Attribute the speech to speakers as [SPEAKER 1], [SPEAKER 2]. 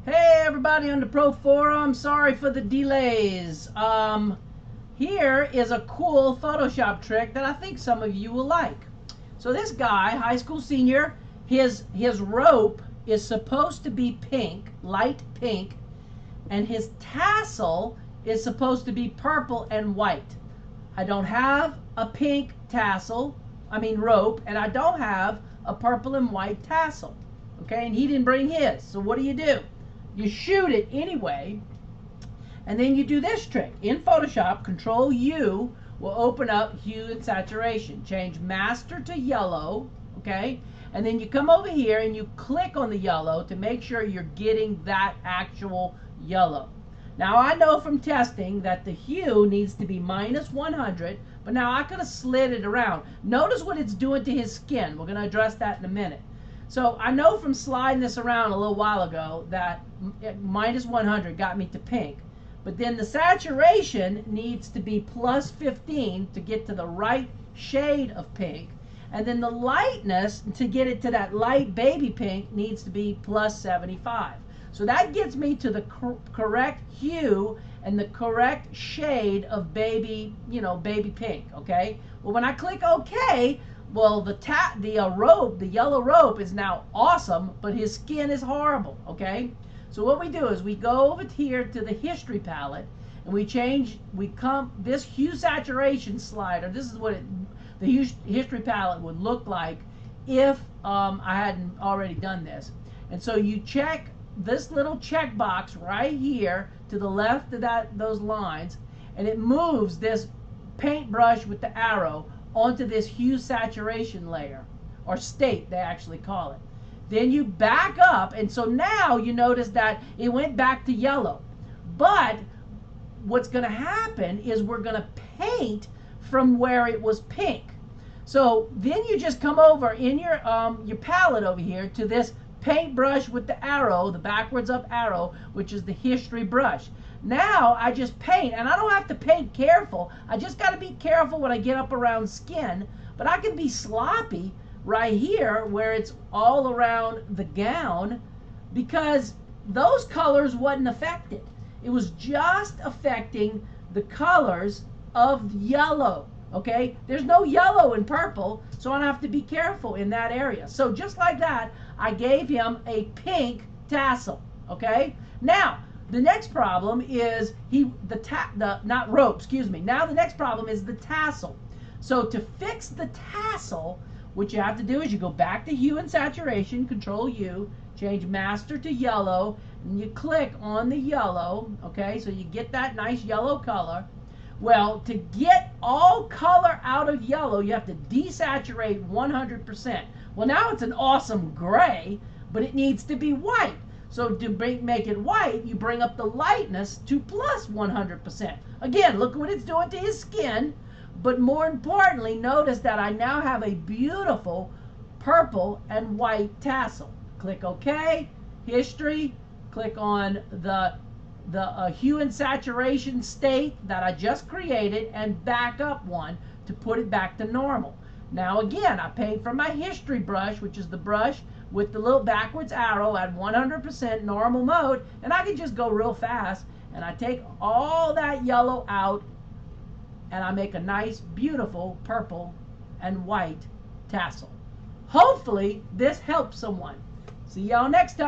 [SPEAKER 1] Hey everybody on the Pro Forum, sorry for the delays. Here is a cool Photoshop trick that I think some of you will like. So this guy, high school senior, his rope is supposed to be pink, light pink, and his tassel is supposed to be purple and white. I don't have a pink rope, and I don't have a purple and white tassel. Okay, and he didn't bring his. So what do? You shoot it anyway, and then you do this trick. In Photoshop, Control U will open up hue and saturation. Change master to yellow, okay? And then you come over here and you click on the yellow to make sure you're getting that actual yellow. Now I know from testing that the hue needs to be -100, but now I could have slid it around. Notice what it's doing to his skin. We're going to address that in a minute. So I know from sliding this around a little while ago that -100 got me to pink. But then the saturation needs to be +15 to get to the right shade of pink. And then the lightness, to get it to that light baby pink, needs to be +75. So that gets me to the correct hue and the correct shade of baby pink, okay? Well, when I click OK, well, the yellow rope is now awesome, but his skin is horrible, okay? So what we do is we go over here to the history palette, and this hue saturation slider. This is what the history palette would look like if I hadn't already done this. And so you check this little checkbox right here to the left of those lines, and it moves this paintbrush with the arrow onto this hue saturation layer, or state they actually call it. Then you back up, and so now you notice that it went back to yellow. But what's going to happen is we're going to paint from where it was pink. So then you just come over in your palette over here to this paintbrush with the arrow, the backwards up arrow, which is the history brush. Now I just paint, and I don't have to paint careful. I just got to be careful when I get up around skin, but I can be sloppy right here where it's all around the gown, because those colors wasn't affected. It was just affecting the colors of yellow, okay? There's no yellow and purple, so I don't have to be careful in that area. So just like that, I gave him a pink tassel, okay? Now, the next problem is not rope, excuse me. Now the next problem is the tassel. So to fix the tassel, what you have to do is you go back to hue and saturation, Control U, change master to yellow, and you click on the yellow, okay? So you get that nice yellow color. Well, to get all color out of yellow, you have to desaturate 100%. Well, now it's an awesome gray, but it needs to be white. So to make it white, you bring up the lightness to +100%. Again, look what it's doing to his skin. But more importantly, notice that I now have a beautiful purple and white tassel. Click OK, history, click on the hue and saturation state that I just created, and back up one to put it back to normal. Now again, I paint from my history brush, which is the brush with the little backwards arrow at 100% normal mode, and I can just go real fast, and I take all that yellow out, and I make a nice, beautiful purple and white tassel. Hopefully this helps someone. See y'all next time.